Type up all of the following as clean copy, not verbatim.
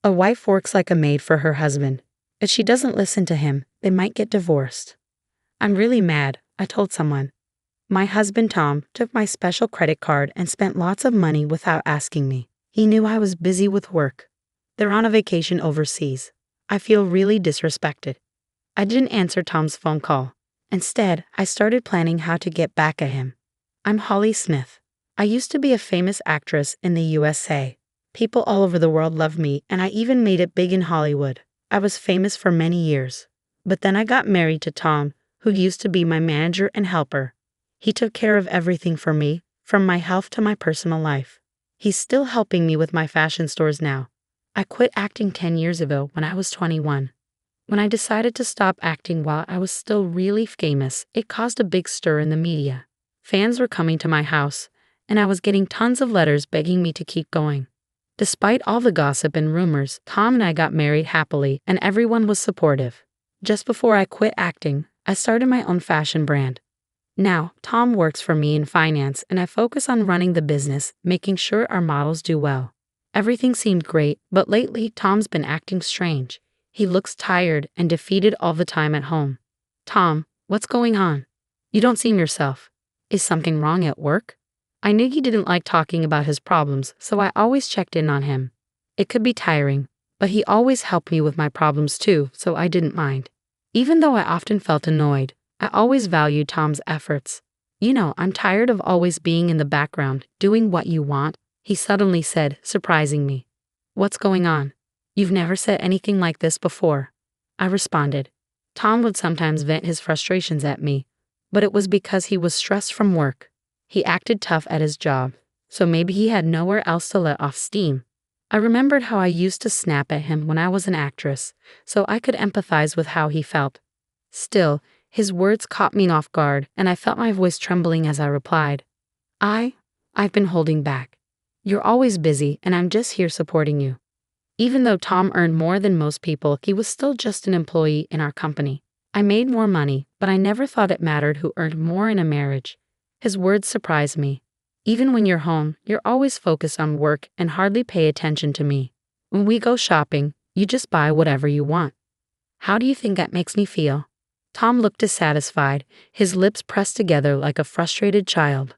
A wife works like a maid for her husband. If she doesn't listen to him, they might get divorced. I'm really mad, I told someone. My husband Tom took my special credit card and spent lots of money without asking me. He knew I was busy with work. They're on a vacation overseas. I feel really disrespected. I didn't answer Tom's phone call. Instead, I started planning how to get back at him. I'm Holly Smith. I used to be a famous actress in the USA. People all over the world loved me, and I even made it big in Hollywood. I was famous for many years. But then I got married to Tom, who used to be my manager and helper. He took care of everything for me, from my health to my personal life. He's still helping me with my fashion stores now. I quit acting 10 years ago when I was 21. When I decided to stop acting while I was still really famous, it caused a big stir in the media. Fans were coming to my house, and I was getting tons of letters begging me to keep going. Despite all the gossip and rumors, Tom and I got married happily, and everyone was supportive. Just before I quit acting, I started my own fashion brand. Now, Tom works for me in finance, and I focus on running the business, making sure our models do well. Everything seemed great, but lately Tom's been acting strange. He looks tired and defeated all the time at home. Tom, what's going on? You don't seem yourself. Is something wrong at work? I knew he didn't like talking about his problems, so I always checked in on him. It could be tiring, but he always helped me with my problems too, so I didn't mind. Even though I often felt annoyed, I always valued Tom's efforts. I'm tired of always being in the background, doing what you want, he suddenly said, surprising me. What's going on? You've never said anything like this before. I responded. Tom would sometimes vent his frustrations at me, but it was because he was stressed from work. He acted tough at his job, so maybe he had nowhere else to let off steam. I remembered how I used to snap at him when I was an actress, so I could empathize with how he felt. Still, his words caught me off guard, and I felt my voice trembling as I replied. I've been holding back. You're always busy, and I'm just here supporting you. Even though Tom earned more than most people, he was still just an employee in our company. I made more money, but I never thought it mattered who earned more in a marriage. His words surprised me. Even when you're home, you're always focused on work and hardly pay attention to me. When we go shopping, you just buy whatever you want. How do you think that makes me feel? Tom looked dissatisfied, his lips pressed together like a frustrated child.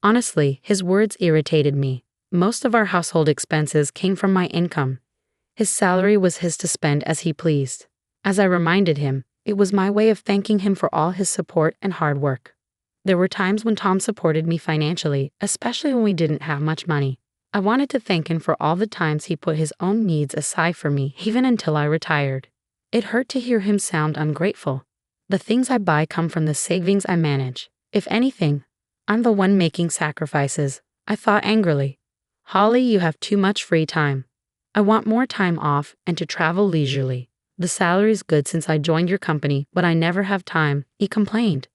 Honestly, his words irritated me. Most of our household expenses came from my income. His salary was his to spend as he pleased. As I reminded him, it was my way of thanking him for all his support and hard work. There were times when Tom supported me financially, especially when we didn't have much money. I wanted to thank him for all the times he put his own needs aside for me, even until I retired. It hurt to hear him sound ungrateful. The things I buy come from the savings I manage. If anything, I'm the one making sacrifices, I thought angrily. Holly, you have too much free time. I want more time off and to travel leisurely. The salary's good since I joined your company, but I never have time, he complained.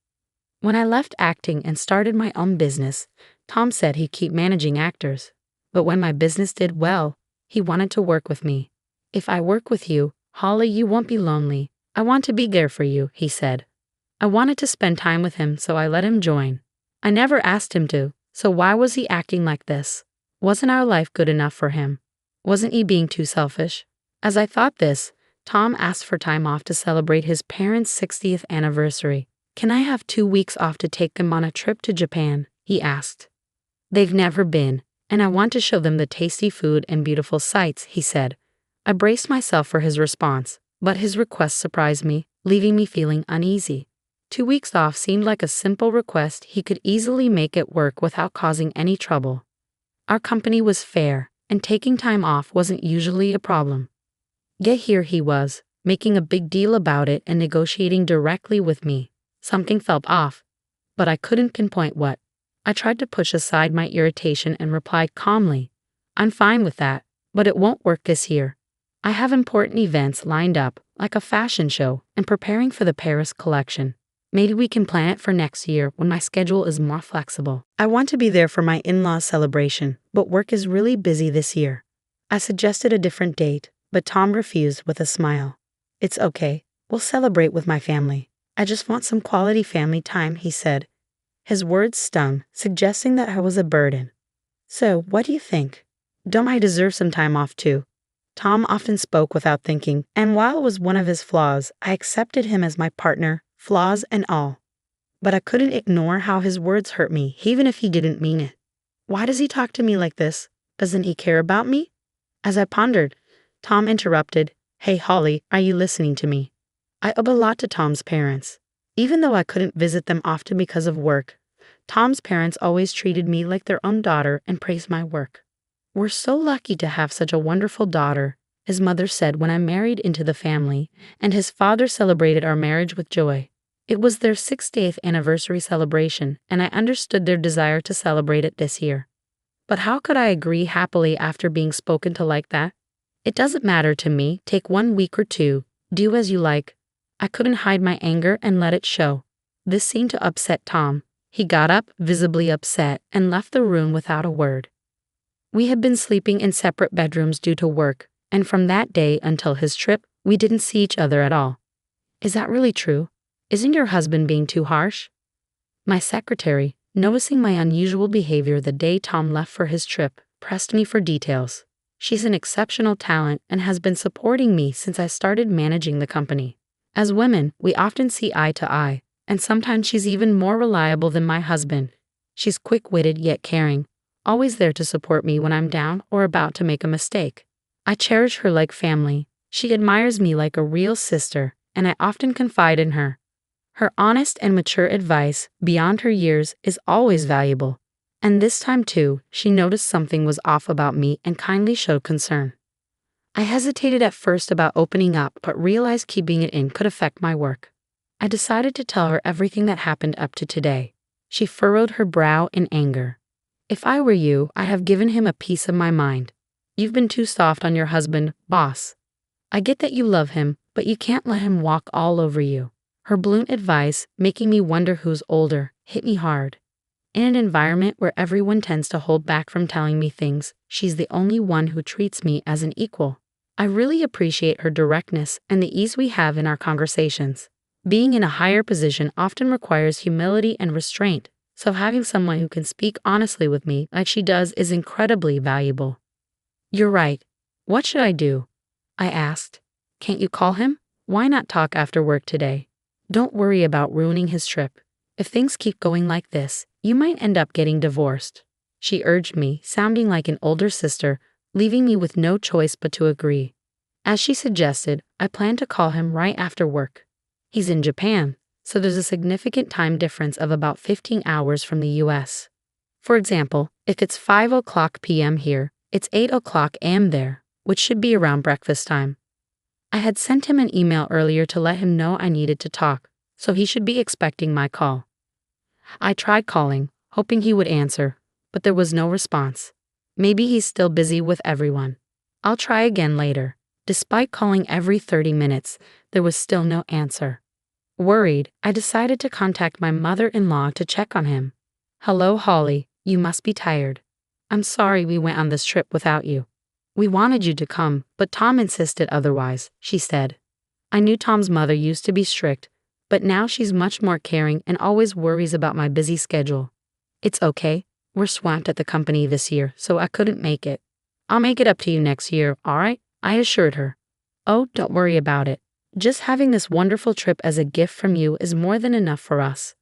When I left acting and started my own business, Tom said he'd keep managing actors. But when my business did well, he wanted to work with me. If I work with you, Holly, you won't be lonely. I want to be there for you, he said. I wanted to spend time with him, so I let him join. I never asked him to, so why was he acting like this? Wasn't our life good enough for him? Wasn't he being too selfish? As I thought this, Tom asked for time off to celebrate his parents' 60th anniversary. Can I have 2 weeks off to take them on a trip to Japan? He asked. They've never been, and I want to show them the tasty food and beautiful sights, he said. I braced myself for his response, but his request surprised me, leaving me feeling uneasy. 2 weeks off seemed like a simple request he could easily make it work without causing any trouble. Our company was fair, and taking time off wasn't usually a problem. Yet here he was, making a big deal about it and negotiating directly with me. Something felt off, but I couldn't pinpoint what. I tried to push aside my irritation and replied calmly, I'm fine with that, but it won't work this year. I have important events lined up, like a fashion show, and preparing for the Paris collection. Maybe we can plan it for next year when my schedule is more flexible. I want to be there for my in-laws' celebration, but work is really busy this year. I suggested a different date, but Tom refused with a smile. It's okay, we'll celebrate with my family. I just want some quality family time, he said. His words stung, suggesting that I was a burden. So, what do you think? Don't I deserve some time off too? Tom often spoke without thinking, and while it was one of his flaws, I accepted him as my partner, flaws and all. But I couldn't ignore how his words hurt me, even if he didn't mean it. Why does he talk to me like this? Doesn't he care about me? As I pondered, Tom interrupted. Hey Holly, are you listening to me? I owe a lot to Tom's parents. Even though I couldn't visit them often because of work, Tom's parents always treated me like their own daughter and praised my work. We're so lucky to have such a wonderful daughter, his mother said when I married into the family, and his father celebrated our marriage with joy. It was their 60th anniversary celebration, and I understood their desire to celebrate it this year. But how could I agree happily after being spoken to like that? It doesn't matter to me, take 1 week or 2, do as you like. I couldn't hide my anger and let it show. This seemed to upset Tom. He got up, visibly upset, and left the room without a word. We had been sleeping in separate bedrooms due to work, and from that day until his trip, we didn't see each other at all. Is that really true? Isn't your husband being too harsh? My secretary, noticing my unusual behavior the day Tom left for his trip, pressed me for details. She's an exceptional talent and has been supporting me since I started managing the company. As women, we often see eye to eye, and sometimes she's even more reliable than my husband. She's quick-witted yet caring, always there to support me when I'm down or about to make a mistake. I cherish her like family. She admires me like a real sister, and I often confide in her. Her honest and mature advice, beyond her years, is always valuable. And this time too, she noticed something was off about me and kindly showed concern. I hesitated at first about opening up, but realized keeping it in could affect my work. I decided to tell her everything that happened up to today. She furrowed her brow in anger. If I were you, I'd have given him a piece of my mind. You've been too soft on your husband, boss. I get that you love him, but you can't let him walk all over you. Her blunt advice, making me wonder who's older, hit me hard. In an environment where everyone tends to hold back from telling me things, she's the only one who treats me as an equal. I really appreciate her directness and the ease we have in our conversations. Being in a higher position often requires humility and restraint, so having someone who can speak honestly with me like she does is incredibly valuable. You're right. What should I do? I asked. Can't you call him? Why not talk after work today? Don't worry about ruining his trip. If things keep going like this, you might end up getting divorced. She urged me, sounding like an older sister, leaving me with no choice but to agree. As she suggested, I plan to call him right after work. He's in Japan, so there's a significant time difference of about 15 hours from the US. For example, if it's 5:00 p.m. here, it's 8:00 a.m. there, which should be around breakfast time. I had sent him an email earlier to let him know I needed to talk, so he should be expecting my call. I tried calling, hoping he would answer, but there was no response. Maybe he's still busy with everyone. I'll try again later. Despite calling every 30 minutes, there was still no answer. Worried, I decided to contact my mother-in-law to check on him. Hello, Holly, you must be tired. I'm sorry we went on this trip without you. We wanted you to come, but Tom insisted otherwise, she said. I knew Tom's mother used to be strict, but now she's much more caring and always worries about my busy schedule. It's okay. We're swamped at the company this year, so I couldn't make it. I'll make it up to you next year, all right? I assured her. Oh, don't worry about it. Just having this wonderful trip as a gift from you is more than enough for us.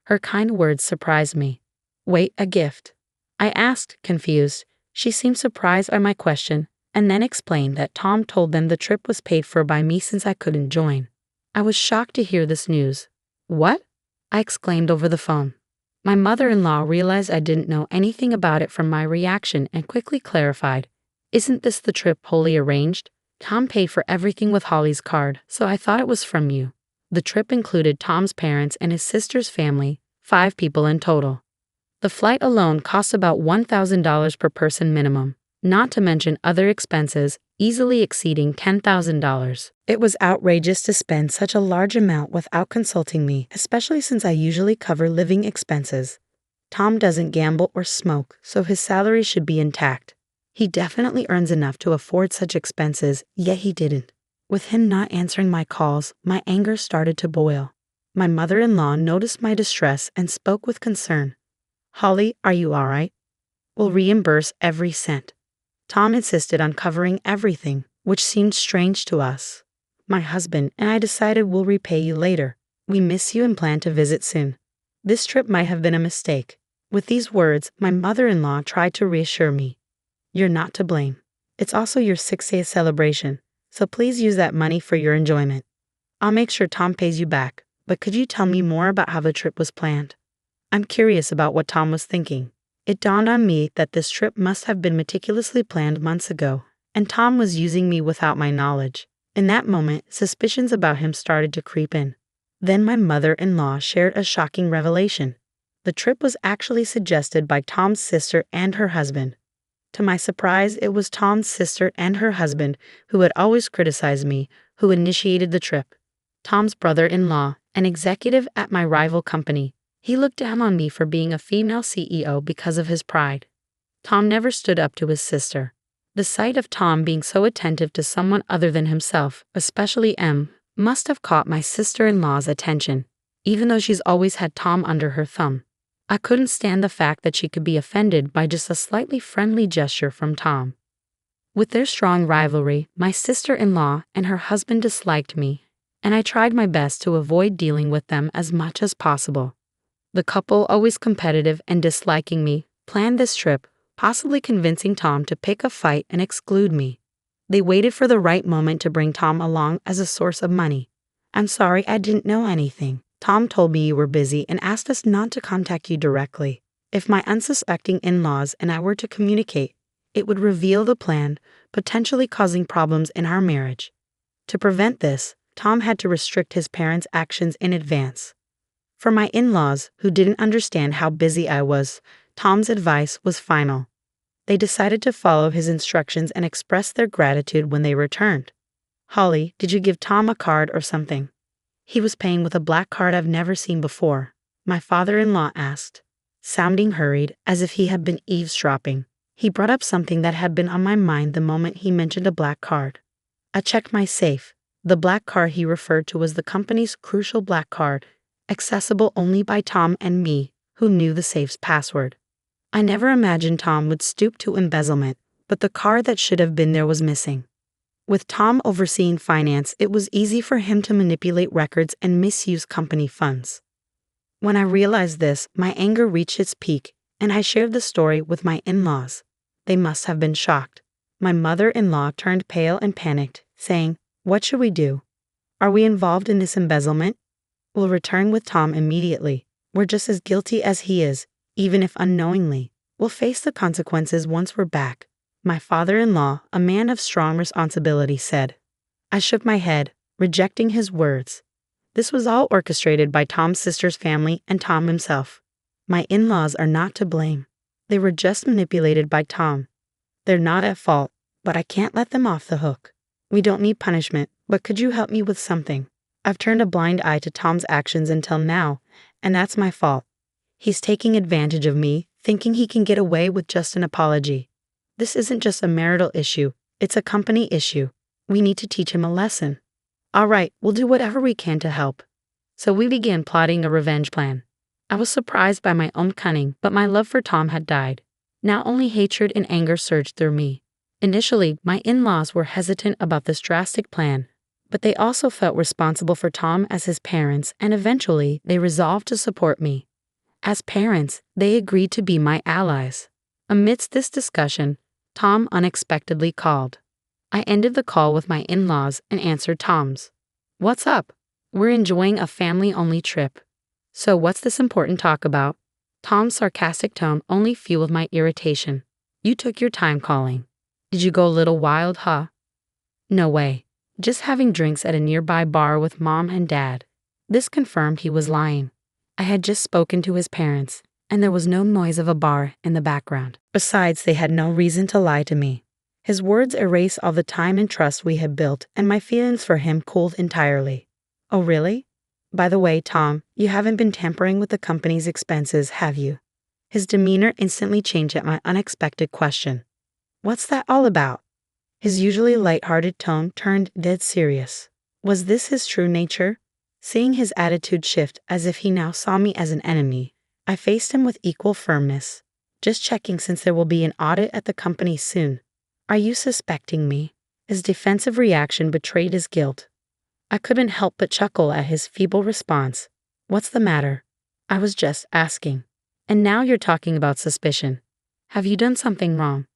Her kind words surprised me. Wait, a gift? I asked, confused. She seemed surprised by my question, and then explained that Tom told them the trip was paid for by me since I couldn't join. I was shocked to hear this news. What? I exclaimed over the phone. My mother-in-law realized I didn't know anything about it from my reaction and quickly clarified. Isn't this the trip wholly arranged? Tom paid for everything with Holly's card, so I thought it was from you. The trip included Tom's parents and his sister's family, 5 people in total. The flight alone cost about $1,000 per person minimum, not to mention other expenses, easily exceeding $10,000. It was outrageous to spend such a large amount without consulting me, especially since I usually cover living expenses. Tom doesn't gamble or smoke, so his salary should be intact. He definitely earns enough to afford such expenses, yet he didn't. With him not answering my calls, my anger started to boil. My mother-in-law noticed my distress and spoke with concern. Holly, are you all right? We'll reimburse every cent. Tom insisted on covering everything, which seemed strange to us. My husband and I decided we'll repay you later. We miss you and plan to visit soon. This trip might have been a mistake. With these words, my mother-in-law tried to reassure me. You're not to blame. It's also your 6th celebration, so please use that money for your enjoyment. I'll make sure Tom pays you back, but could you tell me more about how the trip was planned? I'm curious about what Tom was thinking. It dawned on me that this trip must have been meticulously planned months ago, and Tom was using me without my knowledge. In that moment, suspicions about him started to creep in. Then my mother-in-law shared a shocking revelation. The trip was actually suggested by Tom's sister and her husband. To my surprise, it was Tom's sister and her husband, who had always criticized me, who initiated the trip. Tom's brother-in-law, an executive at my rival company, he looked down on me for being a female CEO because of his pride. Tom never stood up to his sister. The sight of Tom being so attentive to someone other than himself, especially M, must have caught my sister-in-law's attention, even though she's always had Tom under her thumb. I couldn't stand the fact that she could be offended by just a slightly friendly gesture from Tom. With their strong rivalry, my sister-in-law and her husband disliked me, and I tried my best to avoid dealing with them as much as possible. The couple, always competitive and disliking me, planned this trip, possibly convincing Tom to pick a fight and exclude me. They waited for the right moment to bring Tom along as a source of money. I'm sorry, I didn't know anything. Tom told me you were busy and asked us not to contact you directly. If my unsuspecting in-laws and I were to communicate, it would reveal the plan, potentially causing problems in our marriage. To prevent this, Tom had to restrict his parents' actions in advance. For my in-laws, who didn't understand how busy I was, Tom's advice was final. They decided to follow his instructions and express their gratitude when they returned. Holly, did you give Tom a card or something? He was paying with a black card I've never seen before, my father-in-law asked, sounding hurried as if he had been eavesdropping. He brought up something that had been on my mind the moment he mentioned a black card. I checked my safe. The black card he referred to was the company's crucial black card, accessible only by Tom and me, who knew the safe's password. I never imagined Tom would stoop to embezzlement, but the card that should have been there was missing. With Tom overseeing finance, it was easy for him to manipulate records and misuse company funds. When I realized this, my anger reached its peak, and I shared the story with my in-laws. They must have been shocked. My mother-in-law turned pale and panicked, saying, "What should we do? Are we involved in this embezzlement? We'll return with Tom immediately. We're just as guilty as he is, even if unknowingly. We'll face the consequences once we're back." My father-in-law, a man of strong responsibility, said. I shook my head, rejecting his words. This was all orchestrated by Tom's sister's family and Tom himself. My in-laws are not to blame. They were just manipulated by Tom. They're not at fault, but I can't let them off the hook. We don't need punishment, but could you help me with something? I've turned a blind eye to Tom's actions until now, and that's my fault. He's taking advantage of me, thinking he can get away with just an apology. This isn't just a marital issue, it's a company issue. We need to teach him a lesson. All right, we'll do whatever we can to help. So we began plotting a revenge plan. I was surprised by my own cunning, but my love for Tom had died. Now only hatred and anger surged through me. Initially, my in-laws were hesitant about this drastic plan, but they also felt responsible for Tom as his parents, and eventually they resolved to support me. As parents, they agreed to be my allies. Amidst this discussion, Tom unexpectedly called. I ended the call with my in-laws and answered Tom's. What's up? We're enjoying a family-only trip. So what's this important talk about? Tom's sarcastic tone only fueled my irritation. You took your time calling. Did you go a little wild, huh? No way. Just having drinks at a nearby bar with Mom and Dad. This confirmed he was lying. I had just spoken to his parents, and there was no noise of a bar in the background. Besides, they had no reason to lie to me. His words erased all the time and trust we had built, and my feelings for him cooled entirely. Oh, really? By the way, Tom, you haven't been tampering with the company's expenses, have you? His demeanor instantly changed at my unexpected question. What's that all about? His usually light-hearted tone turned dead serious. Was this his true nature? Seeing his attitude shift as if he now saw me as an enemy, I faced him with equal firmness. Just checking since there will be an audit at the company soon. Are you suspecting me? His defensive reaction betrayed his guilt. I couldn't help but chuckle at his feeble response. What's the matter? I was just asking. And now you're talking about suspicion. Have you done something wrong?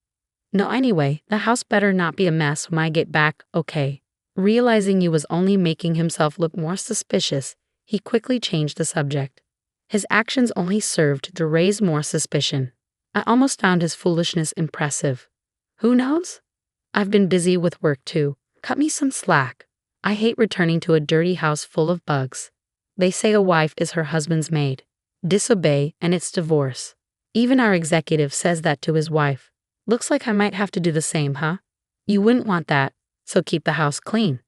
No, anyway, the house better not be a mess when I get back, okay? Realizing he was only making himself look more suspicious, he quickly changed the subject. His actions only served to raise more suspicion. I almost found his foolishness impressive. Who knows? I've been busy with work too. Cut me some slack. I hate returning to a dirty house full of bugs. They say a wife is her husband's maid. Disobey and it's divorce. Even our executive says that to his wife. Looks like I might have to do the same, huh? You wouldn't want that, so keep the house clean.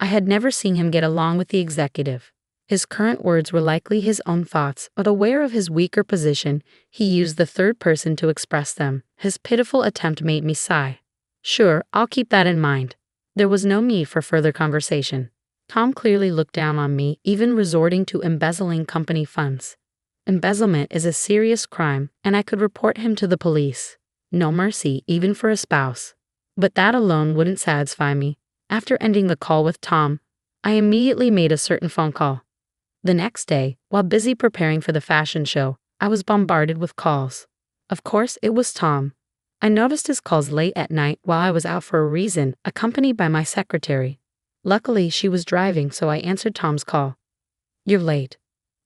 I had never seen him get along with the executive. His current words were likely his own thoughts, but aware of his weaker position, he used the third person to express them. His pitiful attempt made me sigh. Sure, I'll keep that in mind. There was no need for further conversation. Tom clearly looked down on me, even resorting to embezzling company funds. Embezzlement is a serious crime, and I could report him to the police. No mercy, even for a spouse. But that alone wouldn't satisfy me. After ending the call with Tom, I immediately made a certain phone call. The next day, while busy preparing for the fashion show, I was bombarded with calls. Of course, it was Tom. I noticed his calls late at night while I was out for a reason, accompanied by my secretary. Luckily, she was driving, so I answered Tom's call. You're late.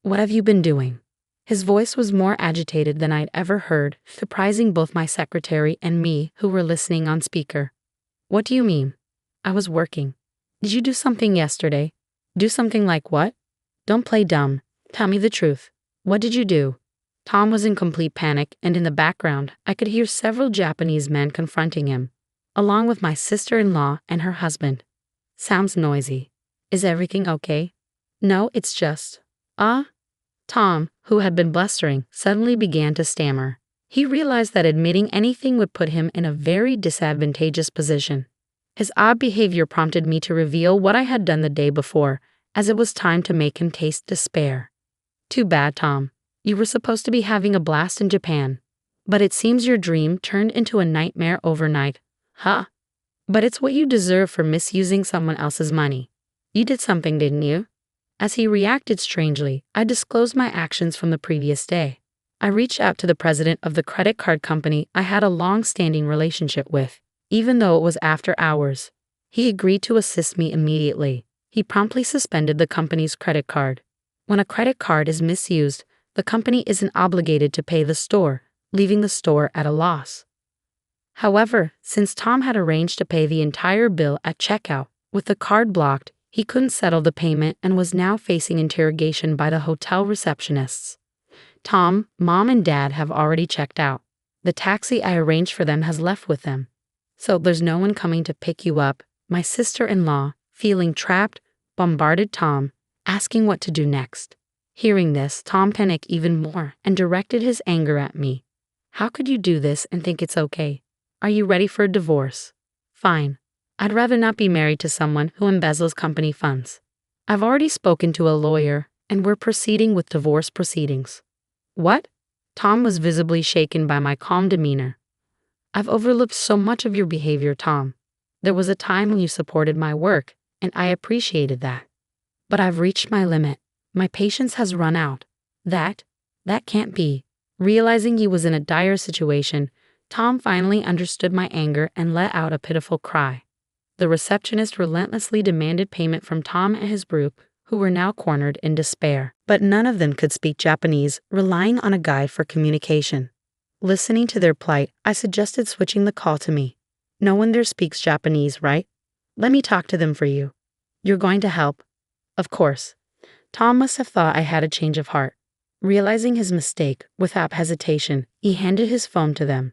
What have you been doing? His voice was more agitated than I'd ever heard, surprising both my secretary and me, who were listening on speaker. What do you mean? I was working. Did you do something yesterday? Do something like what? Don't play dumb. Tell me the truth. What did you do? Tom was in complete panic, and in the background, I could hear several Japanese men confronting him, along with my sister-in-law and her husband. Sounds noisy. Is everything okay? No, it's just… Tom, who had been blustering, suddenly began to stammer. He realized that admitting anything would put him in a very disadvantageous position. His odd behavior prompted me to reveal what I had done the day before, as it was time to make him taste despair. Too bad, Tom. You were supposed to be having a blast in Japan. But it seems your dream turned into a nightmare overnight. Huh? But it's what you deserve for misusing someone else's money. You did something, didn't you? As he reacted strangely, I disclosed my actions from the previous day. I reached out to the president of the credit card company I had a long-standing relationship with, even though it was after hours. He agreed to assist me immediately. He promptly suspended the company's credit card. When a credit card is misused, the company isn't obligated to pay the store, leaving the store at a loss. However, since Tom had arranged to pay the entire bill at checkout, with the card blocked, he couldn't settle the payment and was now facing interrogation by the hotel receptionists. Tom, Mom, and Dad have already checked out. The taxi I arranged for them has left with them. So there's no one coming to pick you up. My sister-in-law, feeling trapped, bombarded Tom, asking what to do next. Hearing this, Tom panicked even more and directed his anger at me. How could you do this and think it's okay? Are you ready for a divorce? Fine. I'd rather not be married to someone who embezzles company funds. I've already spoken to a lawyer, and we're proceeding with divorce proceedings. What? Tom was visibly shaken by my calm demeanor. I've overlooked so much of your behavior, Tom. There was a time when you supported my work, and I appreciated that. But I've reached my limit. My patience has run out. That can't be. Realizing he was in a dire situation, Tom finally understood my anger and let out a pitiful cry. The receptionist relentlessly demanded payment from Tom and his group, who were now cornered in despair. But none of them could speak Japanese, relying on a guide for communication. Listening to their plight, I suggested switching the call to me. No one there speaks Japanese, right? Let me talk to them for you. You're going to help? Of course. Tom must have thought I had a change of heart. Realizing his mistake, without hesitation, he handed his phone to them.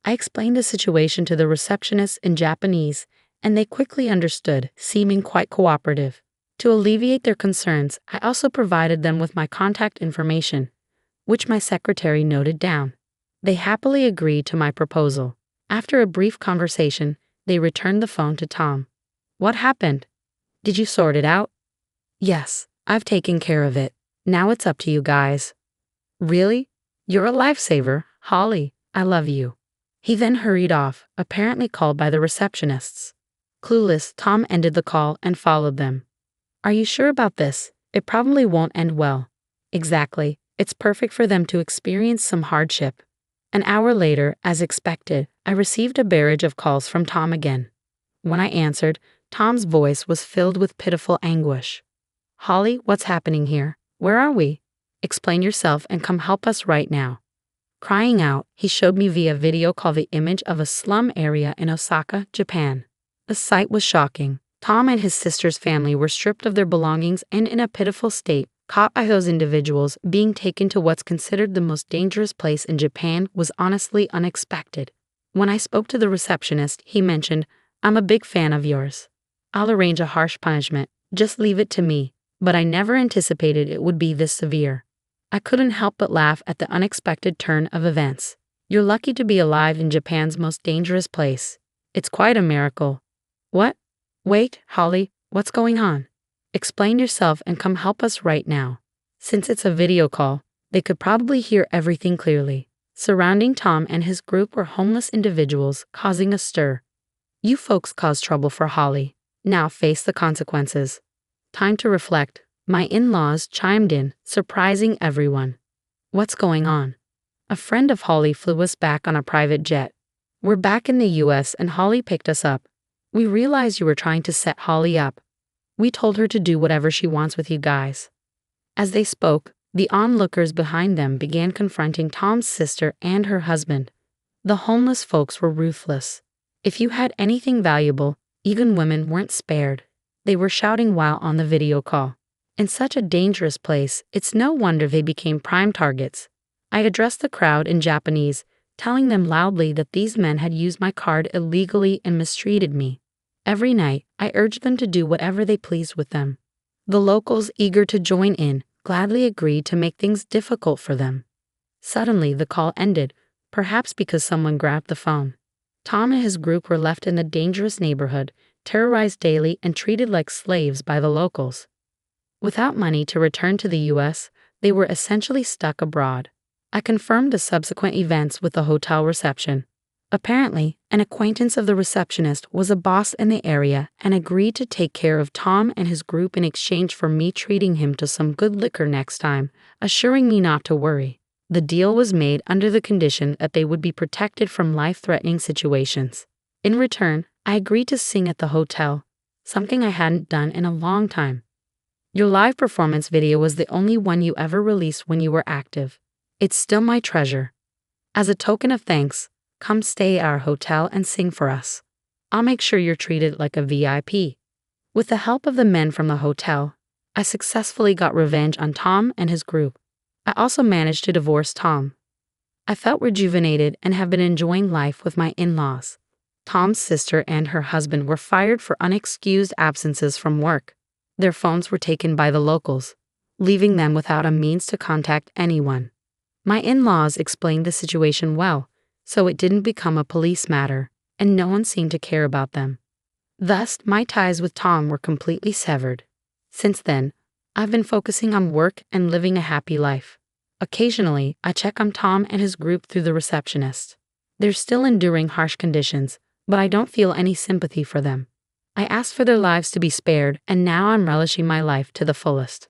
I explained the situation to the receptionists in Japanese, and they quickly understood, seeming quite cooperative. To alleviate their concerns, I also provided them with my contact information, which my secretary noted down. They happily agreed to my proposal. After a brief conversation, they returned the phone to Tom. What happened? Did you sort it out? Yes, I've taken care of it. Now it's up to you guys. Really? You're a lifesaver, Holly. I love you. He then hurried off, apparently called by the receptionists. Clueless, Tom ended the call and followed them. Are you sure about this? It probably won't end well. Exactly. It's perfect for them to experience some hardship. An hour later, as expected, I received a barrage of calls from Tom again. When I answered, Tom's voice was filled with pitiful anguish. Holly, what's happening here? Where are we? Explain yourself and come help us right now. Crying out, he showed me via video call the image of a slum area in Osaka, Japan. The sight was shocking. Tom and his sister's family were stripped of their belongings and in a pitiful state, caught by those individuals. Being taken to what's considered the most dangerous place in Japan was honestly unexpected. When I spoke to the receptionist, he mentioned, I'm a big fan of yours. I'll arrange a harsh punishment, just leave it to me, but I never anticipated it would be this severe. I couldn't help but laugh at the unexpected turn of events. You're lucky to be alive in Japan's most dangerous place. It's quite a miracle. What? Wait, Holly, what's going on? Explain yourself and come help us right now. Since it's a video call, they could probably hear everything clearly. Surrounding Tom and his group were homeless individuals, causing a stir. You folks caused trouble for Holly. Now face the consequences. Time to reflect. My in-laws chimed in, surprising everyone. What's going on? A friend of Holly flew us back on a private jet. We're back in the US and Holly picked us up. We realized you were trying to set Holly up. We told her to do whatever she wants with you guys. As they spoke, the onlookers behind them began confronting Tom's sister and her husband. The homeless folks were ruthless. If you had anything valuable, even women weren't spared. They were shouting while on the video call. In such a dangerous place, it's no wonder they became prime targets. I addressed the crowd in Japanese, telling them loudly that these men had used my card illegally and mistreated me. Every night, I urged them to do whatever they pleased with them. The locals, eager to join in, gladly agreed to make things difficult for them. Suddenly, the call ended, perhaps because someone grabbed the phone. Tom and his group were left in the dangerous neighborhood, terrorized daily and treated like slaves by the locals. Without money to return to the US, they were essentially stuck abroad. I confirmed the subsequent events with the hotel reception. Apparently, an acquaintance of the receptionist was a boss in the area and agreed to take care of Tom and his group in exchange for me treating him to some good liquor next time, assuring me not to worry. The deal was made under the condition that they would be protected from life-threatening situations. In return, I agreed to sing at the hotel, something I hadn't done in a long time. Your live performance video was the only one you ever released when you were active. It's still my treasure. As a token of thanks, come stay at our hotel and sing for us. I'll make sure you're treated like a VIP. With the help of the men from the hotel, I successfully got revenge on Tom and his group. I also managed to divorce Tom. I felt rejuvenated and have been enjoying life with my in-laws. Tom's sister and her husband were fired for unexcused absences from work. Their phones were taken by the locals, leaving them without a means to contact anyone. My in-laws explained the situation well, so it didn't become a police matter, and no one seemed to care about them. Thus, my ties with Tom were completely severed. Since then, I've been focusing on work and living a happy life. Occasionally, I check on Tom and his group through the receptionist. They're still enduring harsh conditions, but I don't feel any sympathy for them. I asked for their lives to be spared, and now I'm relishing my life to the fullest.